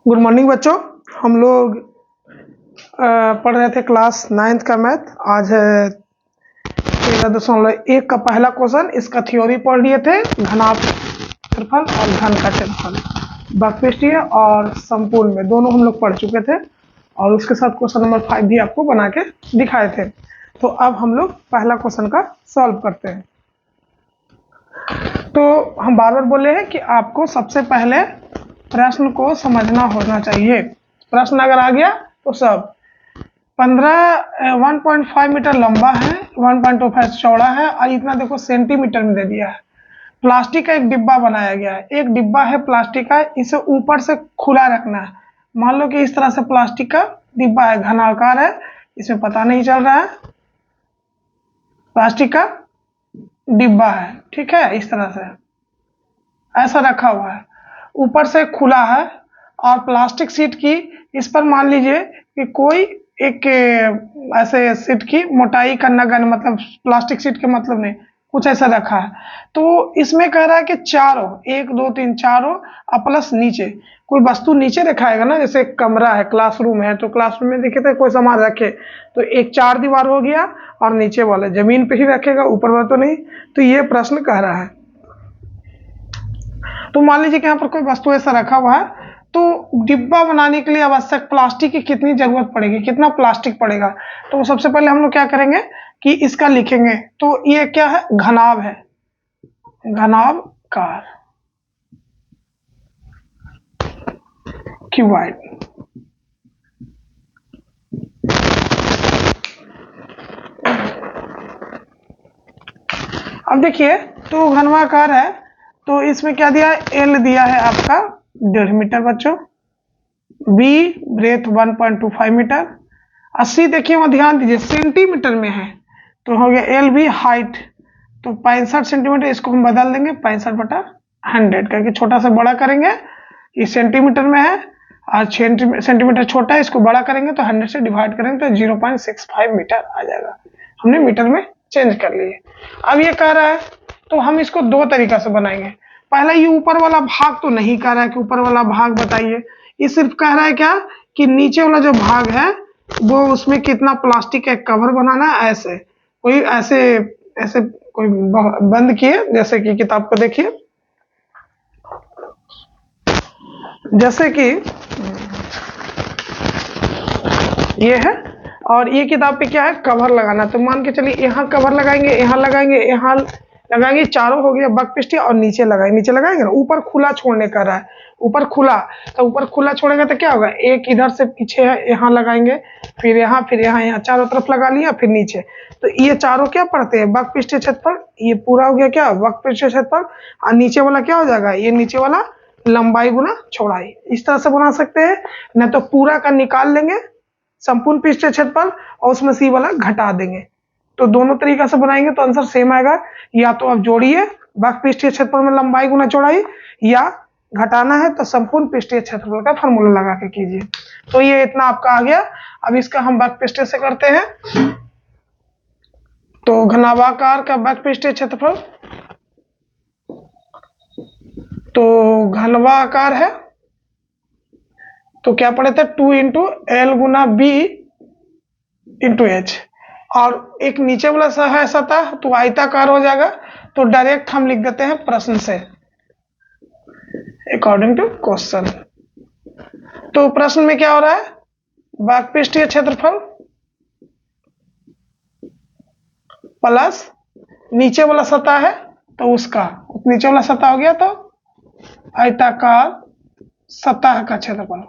Good morning बच्चों। हम लोग पढ़ रहे थे क्लास 9th का मैथ। आज है 13.1 का पहला क्वेश्चन। इसका थ्योरी पढ़ लिए थे, घनाभ क्षेत्रफल और घन का क्षेत्रफल बकपृष्ठीय और संपूर्ण में दोनों हम लोग पढ़ चुके थे, और उसके साथ क्वेश्चन नंबर 5 भी आपको बना के दिखाए थे। तो अब हम लोग पहला क्वेश्चन का सॉल्व करते हैं। तो हम बार बार बोले हैं कि आपको सबसे पहले प्रश्न को समझना होना चाहिए। प्रश्न अगर आ गया तो सब 1.5 मीटर लंबा है, 1.25 चौड़ा है, और इतना देखो सेंटीमीटर में दे दिया है। प्लास्टिक का एक डिब्बा बनाया गया है, एक डिब्बा है प्लास्टिक का, इसे ऊपर से खुला रखना है। मान लो कि इस तरह से प्लास्टिक का डिब्बा है, घनाकार है, इसमें पता नहीं चल रहा है, प्लास्टिक का डिब्बा है, ठीक है। इस तरह से ऐसा रखा हुआ है, ऊपर से खुला है, और प्लास्टिक शीट की इस पर मान लीजिए कि कोई एक ऐसे शीट की मोटाई का नगन, मतलब प्लास्टिक शीट के मतलब नहीं, कुछ ऐसा रखा है। तो इसमें कह रहा है कि चारों 1 2 3 चारों प्लस नीचे कोई वस्तु नीचे रखाएगा ना, जैसे कमरा है, क्लासरूम है, तो क्लासरूम में देखे तो कोई सामान रखे, तो एक 4 दीवार हो गया, और नीचे वाले जमीन पे ही रखेगा, ऊपर वाला तो नहीं। तो ये प्रश्न कह रहा है। तो मान लीजिए कि यहाँ पर कोई वस्तु ऐसा रखा हुआ है, तो डिब्बा बनाने के लिए आवश्यक प्लास्टिक की कितनी जरूरत पड़ेगी, कितना प्लास्टिक पड़ेगा। तो सबसे पहले हम लोग क्या करेंगे कि इसका लिखेंगे। तो ये क्या है, घनाभ है, घनाभकार, क्यूबाइड। अब देखिए, तो घनवाकार है, तो इसमें क्या दिया है, एल दिया है आपका 1.5 मीटर बच्चों, बी ब्रेथ 1.25 मीटर, 80 देखिए वहां ध्यान दीजिए सेंटीमीटर में है, तो हो गया एल बी हाइट, तो 65 सेंटीमीटर, इसको हम बदल देंगे 65/100 करके, छोटा से बड़ा करेंगे, ये सेंटीमीटर में है, और सेंटीमीटर छोटा है, इसको बड़ा करेंगे तो 100 से डिवाइड करेंगे तो 0.65 मीटर आ जाएगा। हमने मीटर में चेंज कर लिए। अब ये कह रहा है, तो हम इसको दो तरीका से बनाएंगे। पहला, ये ऊपर वाला भाग तो नहीं कह रहा है कि ऊपर वाला भाग बताइए, ये सिर्फ कह रहा है क्या कि नीचे वाला जो भाग है वो, उसमें कितना प्लास्टिक का कवर बनाना है। ऐसे कोई ऐसे कोई बंद किए, जैसे कि किताब को देखिए, जैसे कि ये है, और ये किताब पे क्या है, कवर लगाना। तो मान के चलिए यहाँ कवर लगाएंगे, यहाँ लगाएंगे, यहाँ लगाएंगे, चारों हो गया बकपृष्ठीय, और नीचे लगाएंगे ना, ऊपर खुला छोड़ने का रहा है, ऊपर खुला, तो ऊपर खुला छोड़ेंगे तो क्या होगा, एक इधर से पीछे है, यहाँ लगाएंगे, फिर यहाँ चारों तरफ लगा लिया, फिर नीचे। तो ये चारों क्या पड़ते हैं, बकपृष्ठीय क्षेत्रफल। ये पूरा हो गया क्या, बकपृष्ठीय क्षेत्रफल, और नीचे वाला क्या हो जाएगा, ये नीचे वाला लंबाई गुना चौड़ाई। इस तरह से बना सकते हैं, न तो पूरा का निकाल लेंगे संपूर्ण पृष्ठीय क्षेत्रफल, और उसमें सी वाला घटा देंगे। तो दोनों तरीका से बनाएंगे तो आंसर सेम आएगा। या तो आप जोड़िए बकपृष्ठीय क्षेत्रफल में लंबाई गुना चौड़ाई, या घटाना है तो संपूर्ण पृष्ठीय क्षेत्रफल का फॉर्मूला लगा के कीजिए। तो ये इतना आपका आ गया। अब इसका हम बकपृष्ठीय से करते हैं। तो घनाभाकार का बकपृष्ठीय क्षेत्रफल, तो घनवाकार है, तो क्या पढ़े थे, 2 इंटू एल गुना बी इंटू एच, और एक नीचे वाला सा है सतह, तो आयताकार हो जाएगा। तो डायरेक्ट हम लिख देते हैं प्रश्न से, अकॉर्डिंग टू क्वेश्चन। तो प्रश्न में क्या हो रहा है, बकपृष्ठीय क्षेत्रफल प्लस नीचे वाला सतह है, तो उसका नीचे वाला सतह हो गया, तो आयताकार सतह का क्षेत्रफल,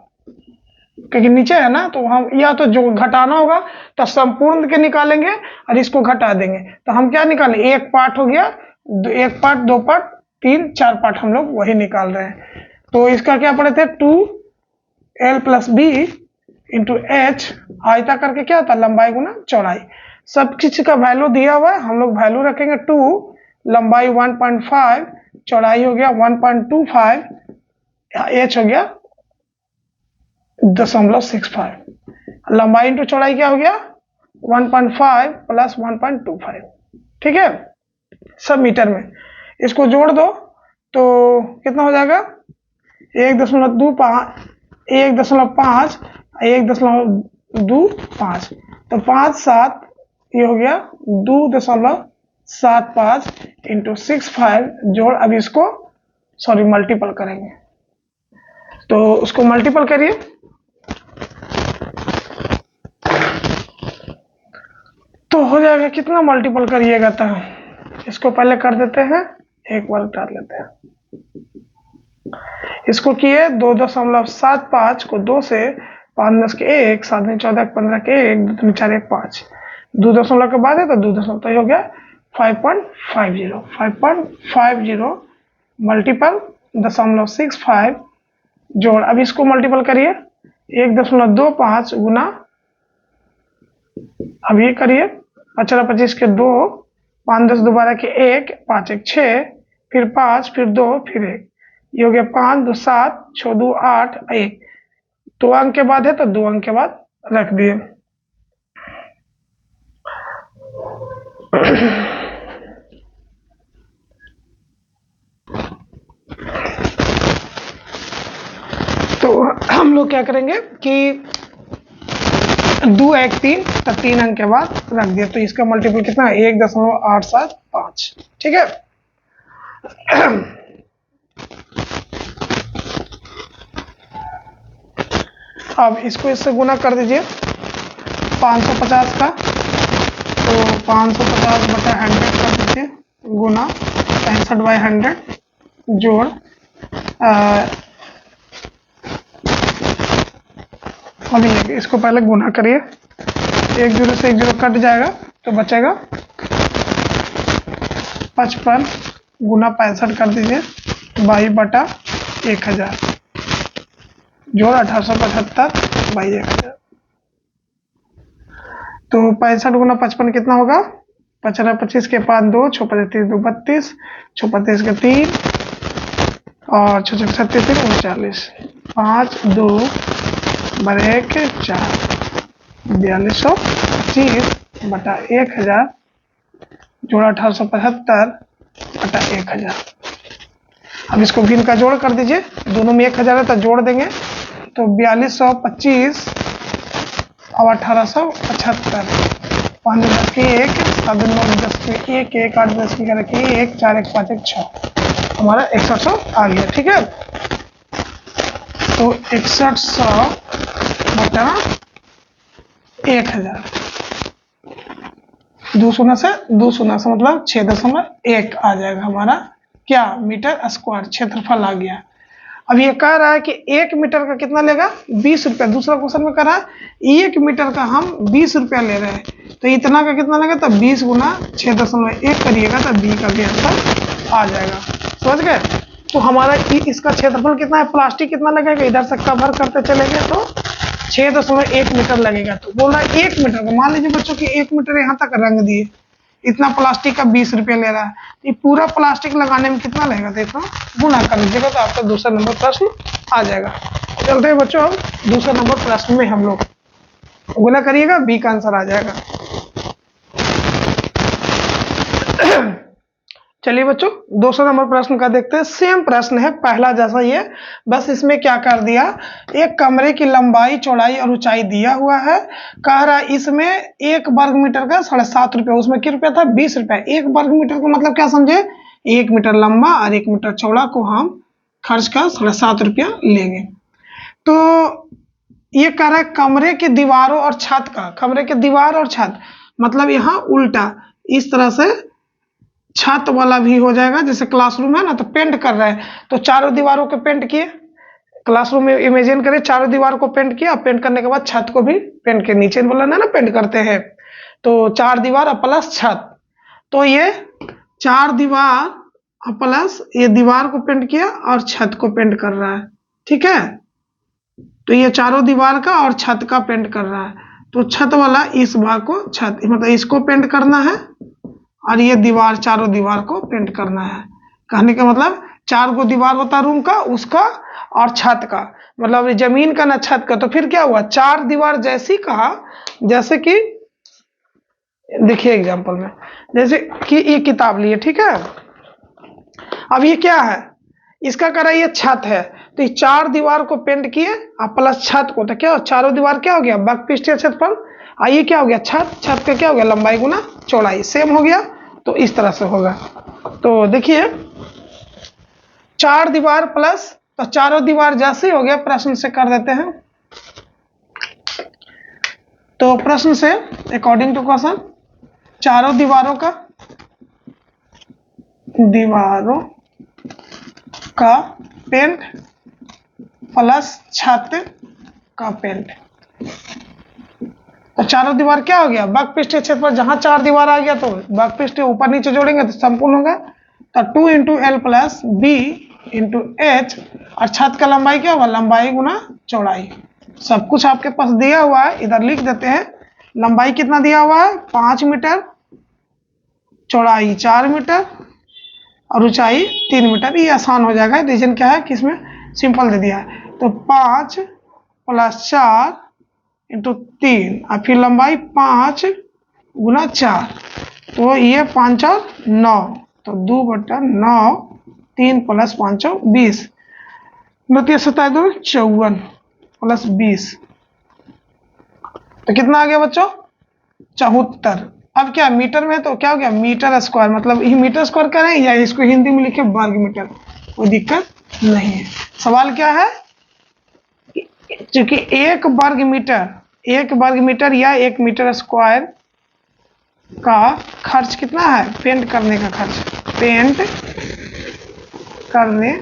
क्योंकि नीचे है ना, तो हम या तो जो घटाना होगा तो संपूर्ण के निकालेंगे, और इसको घटा देंगे, तो हम क्या निकालें, एक पार्ट हो गया, एक पार्ट, दो पार्ट, 3 4 पार्ट, हम लोग वही निकाल रहे हैं। तो इसका क्या पढ़े थे, 2l plus B into H, आयताकार के क्या होता है, लंबाई गुना चौड़ाई। सब चीज का वैल्यू दिया हुआ है, हम लोग वैल्यू रखेंगे 2, लंबाई 1.5, चौड़ाई हो गया 1.25, एच हो गया 0.65, लंबाई इंटू चौड़ाई क्या हो गया 1.5 प्लस 1.25, ठीक है, सब मीटर में। इसको जोड़ दो तो कितना हो जाएगा, 1.25 1.5, 1.25, तो 5 7 ये हो गया 2.75 इंटू 65 जोड़, अब इसको सॉरी मल्टीपल करेंगे, तो उसको मल्टीपल करिए, तो हो जाएगा कितना मल्टीपल करिएगा, तो इसको पहले कर देते हैं, एक बार डाल लेते हैं, इसको किए 2.75 को 2 से 5 10 के 1 7 14 15 के 1 2 3 4 1 5 2 दशमलव के बाद है तो 2 दशमलव, तो हो गया 5.50 मल्टीपल 0.65 जोड़, अब इसको मल्टीपल करिए 1.25 गुना, अब ये करिए 25 के 2 5 10 दोबारा के 1 5 1 6 फिर 5 फिर 2 फिर 1, ये हो गया 5 2 7 6 2 8 1, 2 अंक के बाद है तो 2 अंक के बाद रख दिए। तो हम लोग क्या करेंगे कि 2 1 3 तो 3 अंक के बाद रख दिया, तो इसका मल्टीपल कितना है 1.875, ठीक है। अब इसको इससे गुना कर दीजिए 550 का, तो 550 बटा 100 कर दीजिए गुना 65/100 जोड़, अभी इसको पहले गुना करिए, 1 0 से 1 0 कट जाएगा तो बचेगा 55 गुना 65 कर दीजिए 22/1000 जोड़ 1875/1000, तो 65 गुना 55 कितना होगा, 25 के 5 2 6 5 3 2 32 6 35 के 3 और 6 6 36 39 5 2 बड़े 1 4 4225/1000 जोड़ 1875/1000। अब इसको भिन्न का जोड़ कर दीजिए, दोनों में 1000 है तो जोड़ देंगे, तो 4225 और 1875, 5 10 के 1 7 9 10 के 1 1 8 10 के 1 4 1 5 1 6, हमारा 6100 आ गया, ठीक है। तो 6100/1000, 2 शून्य से मतलब 6.1 आ जाएगा हमारा क्या मीटर स्क्वायर क्षेत्रफल आ गया। अब ये कह रहा है कि 1 मीटर का कितना लेगा 20 रुपया, दूसरा क्वेश्चन में कह रहा है 1 मीटर का हम 20 रुपया ले रहे हैं, तो इतना का कितना लगेगा, तो 20 गुना 6.1 करिएगा तो बी का भी आंसर आ जाएगा, समझ गए। तो हमारा इसका क्षेत्रफल कितना है, प्लास्टिक कितना लगेगा, इधर से कवर करते चलेंगे तो 6.1 मीटर लगेगा, तो बोल रहा है 1 मीटर का, मान लीजिए बच्चों की 1 मीटर यहाँ तक रंग दिए, इतना प्लास्टिक का 20 रुपये ले रहा है, ये पूरा प्लास्टिक लगाने में कितना लगेगा, तो इतना गुना कर लीजिएगा तो आपका दूसरा नंबर प्रश्न आ जाएगा। चलते हैं बच्चों, हम दूसरा नंबर प्रश्न में हम लोग गुना करिएगा, बी का आंसर आ जाएगा। चलिए बच्चों दूसरा नंबर प्रश्न का देखते हैं, सेम प्रश्न है पहला जैसा ये, बस इसमें क्या कर दिया, एक कमरे की लंबाई चौड़ाई और ऊंचाई दिया हुआ है, कह रहा है इसमें 1 वर्ग मीटर का 7.5 रुपया, उसमें क्या रुपया था 20 रुपया, 1 वर्ग मीटर का मतलब क्या समझे, 1 मीटर लंबा और 1 मीटर चौड़ा को हम खर्च का 7.5 रुपया लेंगे। तो ये कह रहा है कमरे की दीवारों और छत का, कमरे के दीवार और छत मतलब यहाँ उल्टा इस तरह से छत वाला भी हो जाएगा, जैसे क्लासरूम है ना, तो पेंट कर रहे हैं तो चारों दीवारों को पेंट किए, क्लासरूम में इमेजिन करें चारों दीवार को पेंट किया, पेंट करने के बाद छत को भी पेंट के नीचे बोला ना पेंट करते हैं, तो 4 दीवार प्लस छत, तो ये 4 दीवार प्लस ये दीवार को पेंट किया और छत को पेंट कर रहा है, ठीक है। तो ये चारों दीवार का और छत का पेंट कर रहा है, तो छत वाला इस भाग को छत मतलब इसको पेंट करना है और ये दीवार चारों दीवार को पेंट करना है, कहने का मतलब 4 को दीवार होता रूम का, उसका और छत का, मतलब जमीन का ना छत का, तो फिर क्या हुआ 4 दीवार जैसी कहा, जैसे कि देखिए एग्जांपल में, जैसे कि ये किताब लिए, ठीक है। अब ये क्या है, इसका कह रहा है ये छत है, तो ये 4 दीवार को पेंट किए और प्लस छत को, तो क्या चारों दीवार क्या हो गया बकपीष्ठीय क्षेत्रफल, आइए क्या हो गया छत, छत का क्या हो गया लंबाई गुना चौड़ाई, सेम हो गया। तो इस तरह से होगा। तो देखिए 4 दीवार प्लस, तो चारों दीवार जैसे हो गया, प्रश्न से कर देते हैं। तो प्रश्न से अकॉर्डिंग टू क्वेश्चन चारों दीवारों का पेंट प्लस छत का पेंट, तो चारों दीवार क्या हो गया बकपीष्ठीय क्षेत्रफल, जहां 4 दीवार आ गया तो बकपीष्ठीय ऊपर नीचे जोड़ेंगे तो संपूर्ण होगा। तो 2 into L plus B into H, और छत का लंबाई क्या होगा लंबाई गुना चौड़ाई। सब कुछ आपके पास दिया हुआ है, इधर लिख देते हैं। लंबाई कितना दिया हुआ है 5 मीटर, चौड़ाई 4 मीटर और ऊंचाई 3 मीटर। ये आसान हो जाएगा, रीजन क्या है कि इसमें सिंपल दे दिया है। तो 5 प्लस 4 इंटू 3 और फिर लंबाई 5 गुना 4, तो ये 5 और 9, तो 2/9, 3 प्लस 5 20, 29 27 2 54 प्लस 20, तो कितना आ गया बच्चों 74। अब क्या मीटर में, तो क्या हो गया मीटर स्क्वायर, मतलब ये मीटर स्क्वायर करें या इसको हिंदी में लिखे वर्ग मीटर, कोई दिक्कत नहीं है। सवाल क्या है, क्योंकि एक वर्ग मीटर या 1 मीटर स्क्वायर का खर्च कितना है, पेंट करने का खर्च, पेंट करने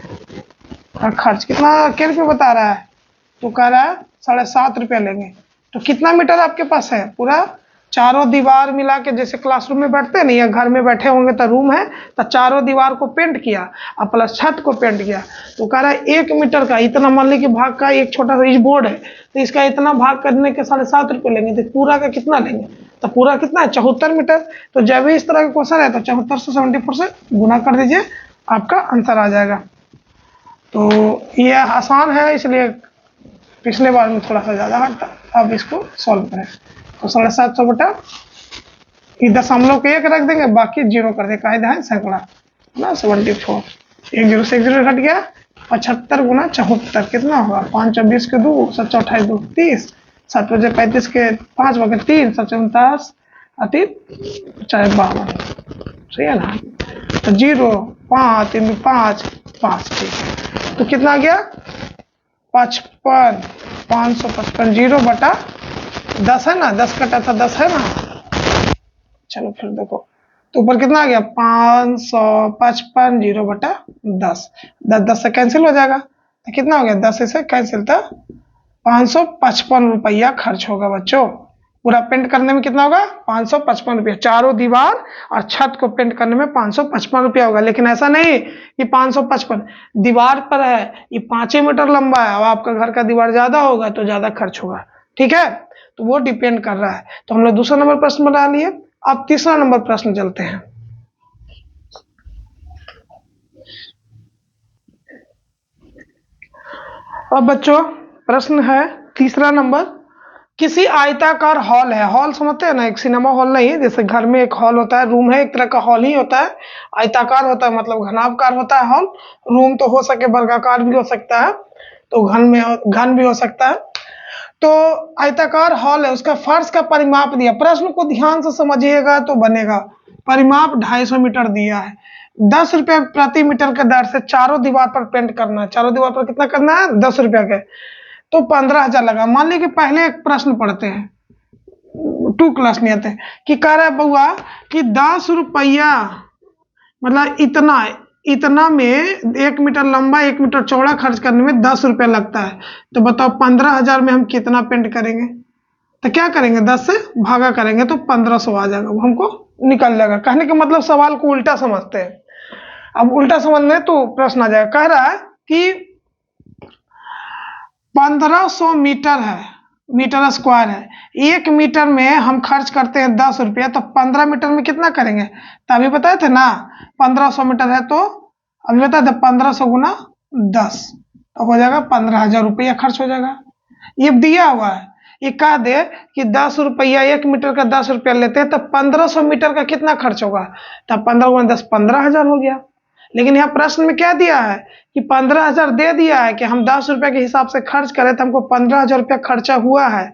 का खर्च कितना क्या रुपये बता रहा है, तो कह रहा है 7.5 रुपया लेंगे। तो कितना मीटर आपके पास है, पूरा चारों दीवार मिला के, जैसे क्लासरूम में बैठते हैं ना या घर में बैठे होंगे तो रूम है, तो चारों दीवार को पेंट किया और प्लस छत को पेंट किया, तो कह रहा है 1 मीटर का इतना, मान लीजिए भाग का एक छोटा सा इस बोर्ड है, तो इसका इतना भाग करने के 7.5 रुपये लेंगे, तो पूरा का कितना लेंगे, तो पूरा कितना है 74 मीटर। तो जब भी इस तरह का क्वेश्चन है तो 74 से 74 से गुना कर दीजिए, आपका आंसर आ जाएगा। तो ये आसान है, इसलिए पिछले बार में थोड़ा सा ज़्यादा हार्ड था। अब इसको सॉल्व करें, तो 750 बटा ये दशमलव के 1 रख देंगे, बाकी 0 कर दे, कायदा है सैकड़ा ना 74, 1 0 से 1 0 घट गया, 75 गुना 74 कितना होगा 5 और 20 के 2 7 28 2 30, 7 बजे 35 के 5 बगे 3 7 49 3 4 52, सही है ना। तो 0 5 3 5 5, ठीक है। तो कितना आ गया 55, 555, 0 बटा 10 है ना, 10 कटा था 10 है ना। चलो फिर देखो, तो ऊपर कितना आ गया 555, 0 बटा 10, 10 से कैंसिल हो जाएगा, तो कितना हो गया 10 से कैंसिल, था 555 रुपया खर्च होगा बच्चों। पूरा पेंट करने में कितना होगा 555 रुपया, चारों दीवार और छत को पेंट करने में 555 रुपया होगा। लेकिन ऐसा नहीं कि 555 दीवार पर है, ये 5 मीटर लंबा है, और आपका घर का दीवार ज्यादा होगा तो ज्यादा खर्च होगा, ठीक है। तो वो डिपेंड कर रहा है। तो हम लोग दूसरा नंबर प्रश्न बना लिए। अब तीसरा नंबर प्रश्न चलते हैं। अब बच्चों प्रश्न है तीसरा नंबर, किसी आयताकार हॉल है, हॉल समझते हैं ना, एक सिनेमा हॉल नहीं है, जैसे घर में एक हॉल होता है, रूम है, एक तरह का हॉल ही होता है। आयताकार होता है मतलब घनाभकार होता है हॉल, रूम तो हो सके वर्गाकार भी हो सकता है, तो घन भी हो सकता है। तो आयताकार हॉल है, उसका फर्श का परिमाप दिया, प्रश्न को ध्यान से समझिएगा तो बनेगा। परिमाप 250 मीटर दिया है, 10 रुपए प्रति मीटर के दर से चारों दीवार पर पेंट करना है। चारों दीवार पर कितना करना है 10 रुपया के, तो 15,000 लगा। मान लीजिए कि पहले एक प्रश्न पढ़ते हैं, 2 क्लास में आते हैं कि कह रहा है बउआ कि 10 रुपया मतलब इतना में 1 मीटर लंबा 1 मीटर चौड़ा खर्च करने में 10 रुपया लगता है। तो बताओ 15,000 में हम कितना पेंट करेंगे, तो क्या करेंगे 10 से भागा करेंगे तो 1500 आ जाएगा, वो हमको निकल जाएगा। कहने का मतलब सवाल को उल्टा समझते हैं। अब उल्टा समझने तो प्रश्न आ जाएगा, कह रहा है कि 1500 मीटर है, मीटर स्क्वायर है, 1 मीटर में हम खर्च करते हैं 10 रुपया, तो 15 मीटर में कितना करेंगे, तो अभी बताए थे ना 1500 मीटर है, तो अभी बताए थे 1500 गुना 10, तो हो जाएगा 15,000 रुपया खर्च हो जाएगा। ये दिया हुआ है, ये कह दे कि 10 रुपया 1 मीटर का 10 रुपया लेते हैं तो 1500 मीटर का कितना खर्च होगा, तो 15 गुना 10 15,000 हो गया। लेकिन यहाँ प्रश्न में क्या दिया है कि 15,000 दे दिया है कि हम 10 रुपए के हिसाब से खर्च करें तो हमको 15,000 रुपया खर्चा हुआ है।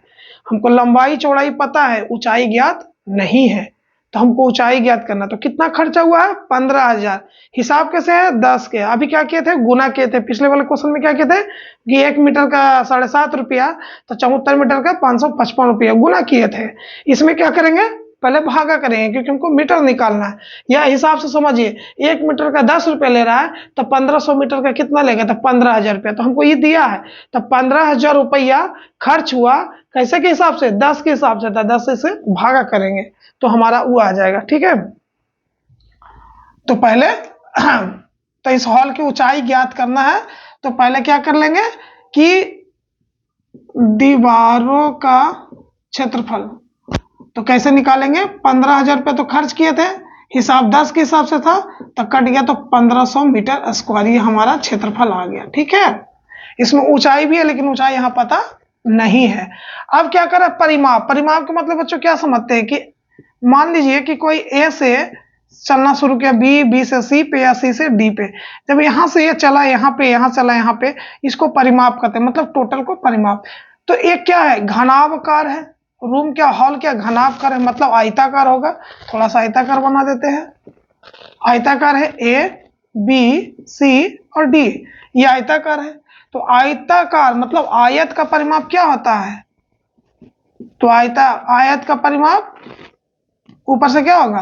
हमको लंबाई चौड़ाई पता है, ऊंचाई ज्ञात नहीं है, तो हमको ऊंचाई ज्ञात करना। तो कितना खर्चा हुआ है? 15,000। हिसाब कैसे है? 10 के। अभी क्या किए थे? गुना किए थे। पिछले वाले क्वेश्चन में क्या किए थे कि 1 मीटर का 7.5 रुपया, तो 74 मीटर का 555 रुपया गुना किए थे। इसमें क्या करेंगे? पहले भागा करेंगे, क्योंकि हमको मीटर निकालना है। या हिसाब से समझिए, 1 मीटर का 10 रुपया ले रहा है, तो 1500 मीटर का कितना लेगा? तो 15,000 रुपया। तो हमको ये दिया है, तो 15,000 रुपया खर्च हुआ। कैसे के हिसाब से? 10 के हिसाब से था। 10 से भागा करेंगे तो हमारा वो आ जाएगा। ठीक है, तो पहले तो इस हॉल की ऊंचाई ज्ञात करना है, तो पहले क्या कर लेंगे कि दीवारों का क्षेत्रफल। तो कैसे निकालेंगे? 15,000 रुपये तो खर्च किए थे, हिसाब 10 के हिसाब से था, तो कट गया, तो 1500 मीटर स्क्वायर ये हमारा क्षेत्रफल आ गया। ठीक है, इसमें ऊंचाई भी है, लेकिन ऊंचाई यहाँ पता नहीं है। अब क्या करें? परिमाप। परिमाप का मतलब बच्चों क्या समझते हैं कि मान लीजिए कि कोई ए से चलना शुरू किया, बी से सी पे, या सी से डी पे। जब यहां से ये चला यहाँ पे, यहाँ चला यहाँ पे, इसको परिमाप कहते हैं, मतलब टोटल को परिमाप। तो एक क्या है? घनाभकार है। रूम क्या, हॉल क्या घनाभकार है, मतलब आयताकार होगा। थोड़ा सा आयताकार बना देते हैं। आयताकार है, ए बी सी और डी, ये आयताकार है। तो आयताकार मतलब आयत का परिमाप क्या होता है? तो आयत का परिमाप ऊपर से क्या होगा?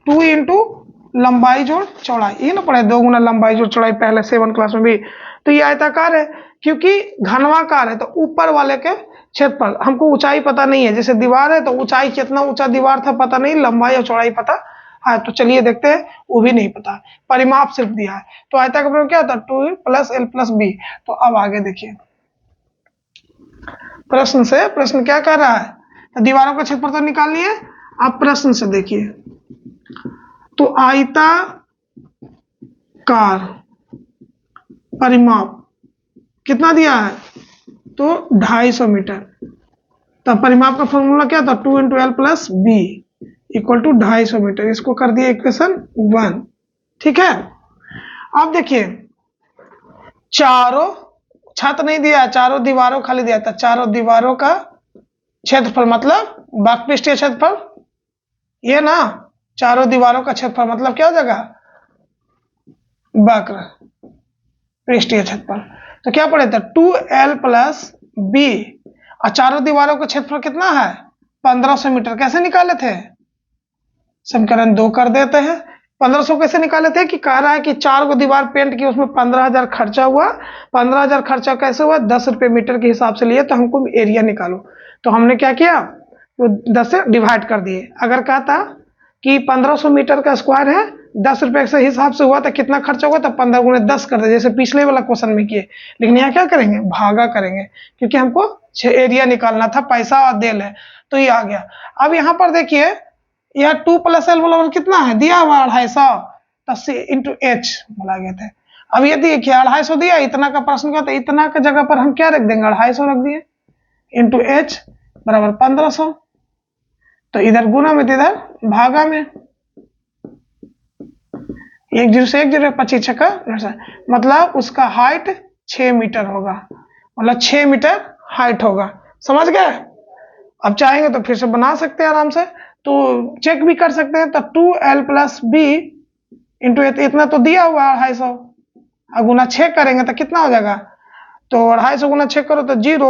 2 इंटू लंबाई जोड़ चौड़ाई। ये ना पढ़े 2 गुना लंबाई जोड़ चौड़ाई पहले 7 क्लास में भी। तो ये आयताकार है, क्योंकि घनवाकार है, तो ऊपर वाले के क्षेत्रफल। हमको ऊंचाई पता नहीं है, जैसे दीवार है तो ऊंचाई कितना ऊंचा दीवार था पता नहीं, लंबाई और चौड़ाई पता है। तो चलिए देखते हैं, वो भी नहीं पता, परिमाप सिर्फ दिया है। तो आयताकार परिमाप क्या होता है? 2 + l + b। तो अब आगे देखिए प्रश्न से, प्रश्न क्या कर रहा है? तो दीवारों का क्षेत्रफल तो निकाल लिए। आप प्रश्न से देखिए, तो आयताकार परिमाप कितना दिया है? तो 250 मीटर। तो परिमाप का फॉर्मूला क्या था? 2 × l + b = 250 मीटर। इसको कर दिया इक्वेशन 1। ठीक है, अब देखिए चारों छत नहीं दिया, चारों दीवारों खाली दिया था। चारों दीवारों का क्षेत्रफल मतलब वक्रपृष्ठीय क्षेत्रफल, ये ना, चारों दीवारों का क्षेत्रफल मतलब क्या हो जाएगा? वक्र पृष्ठीय क्षेत्रफल। तो क्या पढ़े थे? 2l + b, और चारों दीवारों का क्षेत्रफल कितना है? 1500 मीटर। कैसे निकाले थे? समीकरण 2 कर देते हैं। 1500 कैसे निकाले थे कि कह रहा है कि 4 को दीवार पेंट की, उसमें 15,000 खर्चा हुआ। 15,000 खर्चा कैसे हुआ? 10 रुपये मीटर के हिसाब से लिए, तो हमको एरिया निकालो। तो हमने क्या किया? तो 10 से डिवाइड कर दिए। अगर कहता कि 1500 मीटर का स्क्वायर है, 10 रुपये के हिसाब से हुआ, तो कितना खर्चा होगा? तो 15 × 10 कर दे, जैसे पिछले वाला क्वेश्चन में किए। लेकिन यहाँ क्या करेंगे? भागा करेंगे, क्योंकि हमको एरिया निकालना था, पैसा और देल है, तो ये आ गया। अब यहाँ पर देखिए, यह 2 + l बराबर कितना है? दिया हुआ 250, तो c × h बोला गया था। अब ये देखिए 250 दिया, इतना का प्रश्न का, तो इतना का जगह पर हम क्या रख देंगे? 250 रख दिए, × h बराबर 1500। तो इधर गुना में, इधर भागा में। 1 0 से 1 0, 25 छक्का, मतलब उसका हाइट 6 मीटर होगा, मतलब 6 मीटर हाइट होगा। समझ गए? अब चाहेंगे तो फिर से बना सकते हैं आराम से, तो चेक भी कर सकते हैं। तो 2l + b × इतना तो दिया हुआ है 250, और गुना 6 करेंगे तो कितना हो जाएगा? तो 250 गुना 6 करो तो 0,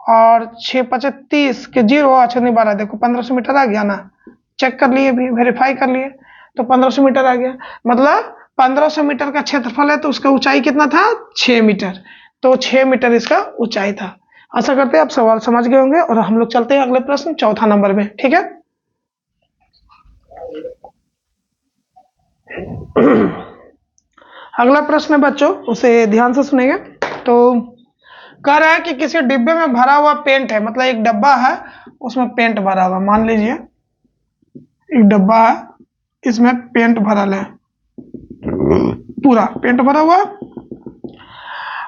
और 6 × 5 = 30 के 0, अच्छा नहीं 12, देखो 1500 मीटर आ गया ना। चेक कर लिए, भी वेरीफाई कर लिए, तो 1500 मीटर आ गया। मतलब 1500 मीटर का क्षेत्रफल है, तो उसका ऊंचाई कितना था? 6 मीटर। तो 6 मीटर इसका ऊंचाई था। आशा करते हैं आप सवाल समझ गए होंगे, और हम लोग चलते हैं अगले प्रश्न, चौथा नंबर में। ठीक है, अगला प्रश्न है बच्चों, उसे ध्यान से सुनेंगे। तो कह रहा है कि किसी डिब्बे में भरा हुआ पेंट है, मतलब एक डब्बा है, उसमें पेंट भरा हुआ। मान लीजिए एक डब्बा है, इसमें पेंट भरा है, पूरा पेंट भरा हुआ।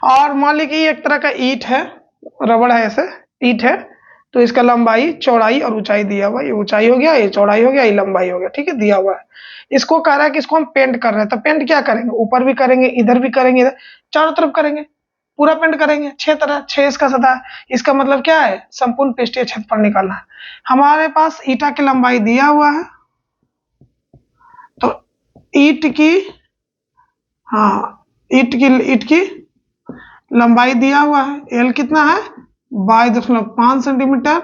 और मान लीजिए एक तरह का ईंट है, रबड़ है, ऐसे ईंट है, तो इसका लंबाई, चौड़ाई और ऊंचाई दिया हुआ है। ये ऊंचाई हो गया, ये चौड़ाई हो गया, ये लंबाई हो गया, ठीक है, दिया हुआ है। इसको कह रहा है कि इसको हम पेंट कर रहे हैं, तो पेंट क्या करेंगे, ऊपर भी करेंगे, इधर भी करेंगे, इधर चारों तरफ करेंगे, पूरा पेंट करेंगे 6 तरह, 6 इसका सतह है। इसका मतलब क्या है, संपूर्ण पृष्ठीय क्षेत्रफल निकालना है। हमारे पास ईटा की लंबाई दिया हुआ है, तो ईट की, हाँ, ईट की लंबाई दिया हुआ है, एल कितना है 22.5 सेंटीमीटर,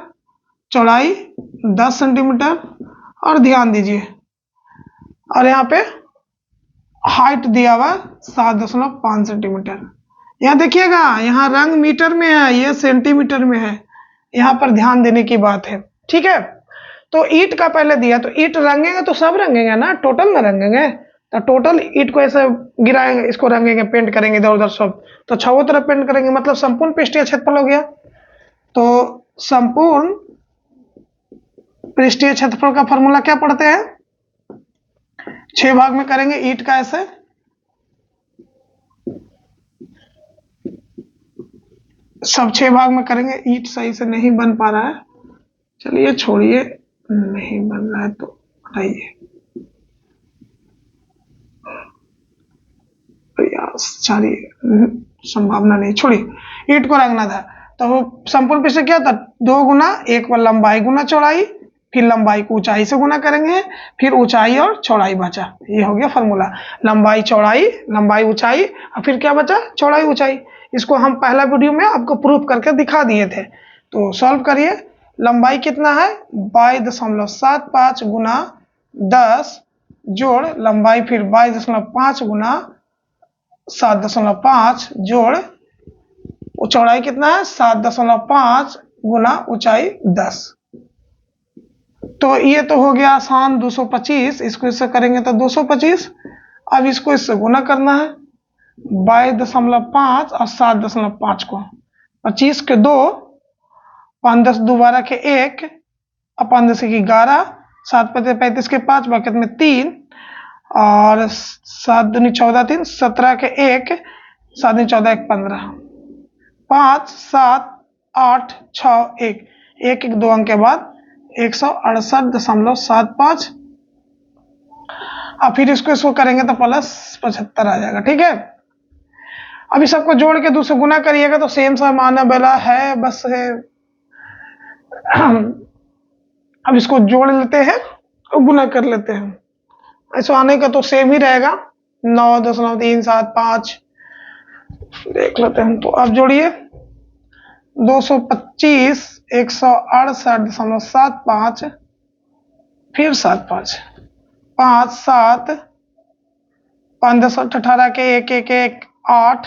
चौड़ाई 10 सेंटीमीटर, और ध्यान दीजिए, और यहाँ पे हाइट दिया हुआ 7.5 सेंटीमीटर। यहाँ देखिएगा, यहाँ रंग मीटर में है, ये सेंटीमीटर में है, यहाँ पर ध्यान देने की बात है, ठीक है। तो ईट का पहले दिया, तो ईट रंगेंगे तो सब रंगेंगे ना, टोटल में रंगेंगे, तो टोटल ईट को ऐसे गिराएंगे, इसको रंगेंगे, पेंट करेंगे इधर उधर सब, तो छवों तरफ पेंट करेंगे, मतलब संपूर्ण पृष्ठीय क्षेत्रफल हो गया। तो संपूर्ण पृष्ठीय क्षेत्रफल का फॉर्मूला क्या पढ़ते हैं, 6 भाग में करेंगे ईट का, ऐसे सब 6 भाग में करेंगे। ईट सही से नहीं बन पा रहा है, चलिए छोड़िए, नहीं बन रहा है तो हटाइए, संभावना नहीं, छोड़िए। ईट को रंगना था, तो वो संपूर्ण पृष्ठ क्या था, 2 गुना 1 पर लंबाई गुना चौड़ाई, फिर लंबाई को ऊंचाई से गुना करेंगे, फिर ऊंचाई और चौड़ाई बचा, ये हो गया फॉर्मूला, लंबाई चौड़ाई, लंबाई ऊंचाई, और फिर क्या बचा, चौड़ाई ऊंचाई। इसको हम पहला वीडियो में आपको प्रूफ करके दिखा दिए थे। तो सॉल्व करिए, लंबाई कितना है 22.75 गुना 10 जोड़ लंबाई, फिर 22.5 गुना 7.5 जोड़ चौड़ाई कितना है 7.5 गुना ऊंचाई 10। तो ये तो हो गया आसान, 225, इसको इससे करेंगे तो 225। अब इसको इससे गुना करना है, 22.5 और 7.5 को, 25 के 2, 5 10 12 के 1, और 5 10 की 11, 7 5 35 के 5, बकेट में 3, और 7 दूनी 14 3, 17 के 1, 7 दूनी 14 1 15, 5 7 8 6 1, 1 1 2 अंक के बाद 168.75, और फिर इसको करेंगे तो प्लस 75 आ जाएगा, ठीक है। अभी सबको जोड़ के 2 से गुना करिएगा तो सेम सा आने वाला है, बस है। अब इसको जोड़ लेते हैं और गुना कर लेते हैं, ऐसा आने का तो सेम ही रहेगा, 9.375 देख लेते हैं। तो अब जोड़िए, 225 168.75, फिर 75, 5 7 5 10 18 के 1 1 1 8,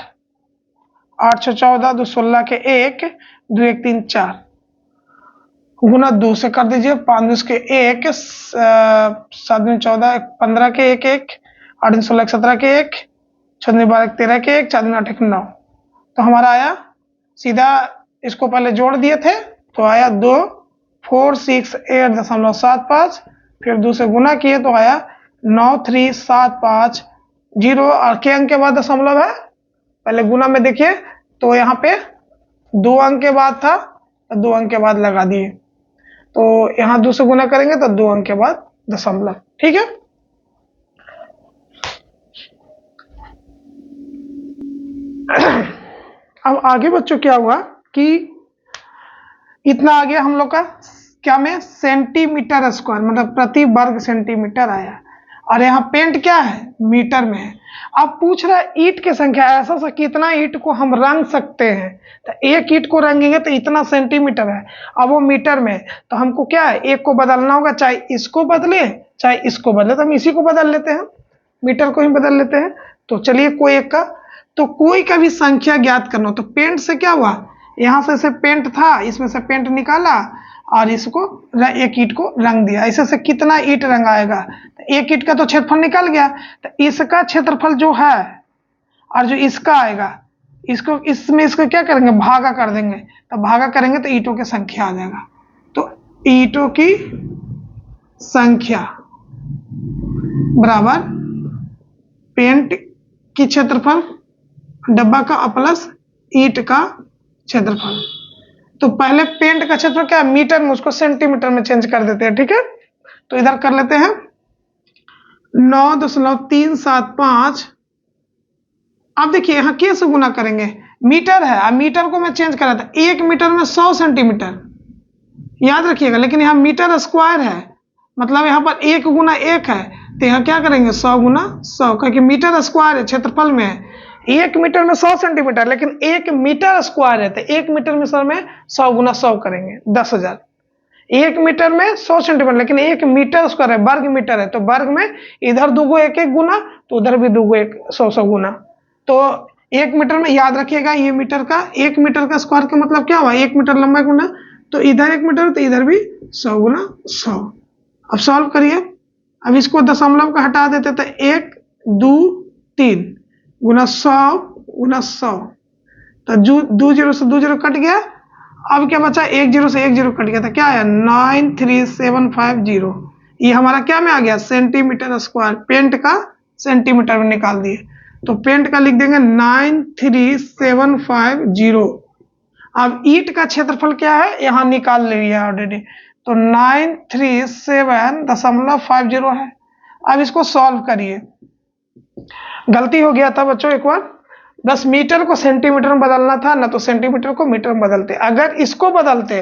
8 6 14, 2 16 के 1, 2 1 3 4, गुना 2 से कर दीजिए, 5 10 के 1, 7 में 14 15 के 1 1, 8 में 16 17 के 1, 6 में 12 13 के 1, 4 में 8 9। तो हमारा आया सीधा, इसको पहले जोड़ दिए थे तो आया 2468.75, फिर 2 से गुना किए तो आया 93750, और के अंक के बाद दशमलव है, पहले गुना में देखिए तो यहाँ पे 2 अंक के बाद था, तो 2 अंक के बाद लगा दिए, तो यहाँ 2 से गुना करेंगे तो 2 अंक के बाद दशमलव, ठीक है। अब आगे बच्चों क्या हुआ कि इतना आ गया हम लोग का क्या में, सेंटीमीटर स्क्वायर, मतलब प्रति वर्ग सेंटीमीटर आया, और यहाँ पेंट क्या है मीटर में है। अब पूछ रहा है ईंट की संख्या, ऐसा सा कितना ईंट को हम रंग सकते हैं, तो एक ईंट को रंगेंगे तो इतना सेंटीमीटर है, अब वो मीटर में, तो हमको क्या है एक को बदलना होगा, चाहे इसको बदले चाहे इसको बदले, तो हम इसी को बदल लेते हैं, मीटर को ही बदल लेते हैं। तो चलिए कोई एक का, तो कोई का भी संख्या ज्ञात करना हो, तो पेंट से क्या हुआ, यहाँ से पेंट था, इसमें से पेंट निकाला और इसको एक ईंट को रंग दिया, ऐसे से कितना ईंट रंगाएगा, तो एक ईंट का तो क्षेत्रफल निकल गया, तो इसका क्षेत्रफल जो है और जो इसका आएगा, इसको इसमें इसको क्या करेंगे भागा कर देंगे, तो भागा करेंगे तो ईंटों की संख्या आ जाएगा। तो ईंटों की संख्या बराबर पेंट की क्षेत्रफल, डब्बा का प्लस ईंट का क्षेत्रफल। तो पहले पेंट का क्षेत्रफल क्या है, मीटर में, उसको सेंटीमीटर में चेंज कर देते हैं, ठीक है। तो इधर कर लेते हैं 9.375। अब देखिए यहाँ कैसे गुना करेंगे, मीटर है, अब मीटर को मैं चेंज कर रहा था, 1 मीटर में 100 सेंटीमीटर, याद रखिएगा। लेकिन यहाँ मीटर स्क्वायर है, मतलब यहाँ पर 1 गुना 1 है, तो यहाँ क्या करेंगे 100 गुना 100, क्योंकि मीटर स्क्वायर है, क्षेत्रफल में है। 1 मीटर में 100 सेंटीमीटर, लेकिन 1 मीटर स्क्वायर है, तो 1 मीटर में सर में 100 गुना 100 करेंगे 10,000। 1 मीटर में 100 सेंटीमीटर, लेकिन 1 मीटर स्क्वायर है, वर्ग मीटर है, तो वर्ग में इधर दूगो 1-1 गुना, तो उधर भी दूगो 100 गुना। तो 1 मीटर में याद रखिएगा, ये मीटर का 1 मीटर का स्क्वायर का मतलब क्या हुआ, 1 मीटर लंबाई गुना, तो इधर 1 मीटर तो इधर भी 100 गुना 100। अब सॉल्व करिए, अब इसको दशमलव का हटा देते, तो 1 2 3 गुना 100 गुना 100, तो 2 0 से 2 0 कट गया। अब क्या बचा, 1 0 से 1 0 कट गया, था क्या आया 93750। ये हमारा क्या में आ गया, सेंटीमीटर स्क्वायर। पेंट का सेंटीमीटर में निकाल दिए, तो पेंट का लिख देंगे 93750। अब ईंट का क्षेत्रफल क्या है, यहाँ निकाल लिया ऑलरेडी, तो 937.50 है। अब इसको सॉल्व करिए। गलती हो गया था बच्चों एक बार, बस मीटर को सेंटीमीटर में बदलना था ना, तो सेंटीमीटर को मीटर में बदलते। अगर इसको बदलते,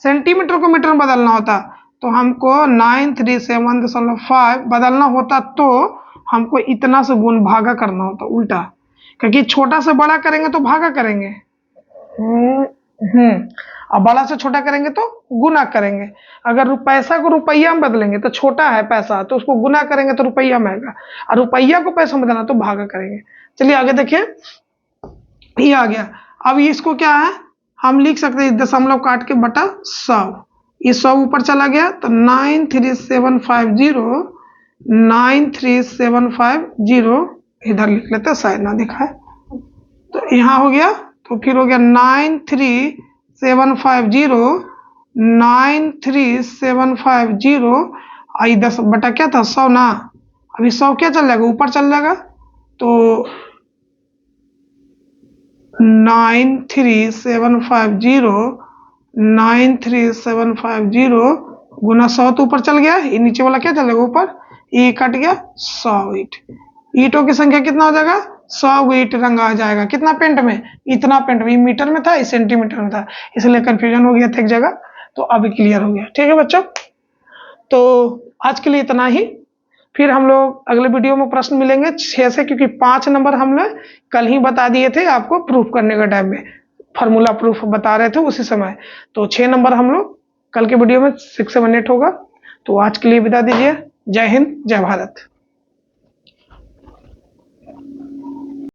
सेंटीमीटर को मीटर में बदलना होता, तो हमको 937.5 बदलना होता, तो हमको इतना से गुण भागा करना होता उल्टा, क्योंकि छोटा से बड़ा करेंगे तो भागा करेंगे, और बड़ा से छोटा करेंगे तो गुना करेंगे। अगर पैसा को रुपया में बदलेंगे तो छोटा है पैसा, तो उसको गुना करेंगे तो रुपया में आएगा, और रुपया को पैसा में बदलना तो भागा करेंगे। चलिए आगे देखिए, ये आ गया। अब इसको क्या है, हम लिख सकते हैं दशमलव काट के बटा 100, ये 100 ऊपर चला गया, तो 93750 इधर लिख लेते हैं, शायद ना दिखा है, तो यहाँ हो गया, तो फिर हो गया 93750 आई 10 बटा क्या था 100 ना, अभी 100 क्या चल जाएगा, ऊपर चल जाएगा, तो 93750 गुना 100 तो ऊपर चल गया, ये नीचे वाला क्या चल जाएगा ऊपर, ये कट गया 100 ईंट। ईंटों की संख्या कितना हो जाएगा, 100 ईंट रंगा जाएगा। कितना पेंट में, इतना पेंट में, ये मीटर में था, ये सेंटीमीटर में था, इसलिए कंफ्यूजन हो गया था एक जगह, तो अभी क्लियर हो गया। ठीक है बच्चों, तो आज के लिए इतना ही, फिर हम लोग अगले वीडियो में प्रश्न मिलेंगे 6 से, क्योंकि 5 नंबर हम लोग कल ही बता दिए थे आपको प्रूफ करने के टाइम में, फार्मूला प्रूफ बता रहे थे उसी समय, तो 6 नंबर हम लोग कल के वीडियो में 6 से 1 होगा। तो आज के लिए विदा दीजिए, जय हिंद जय भारत।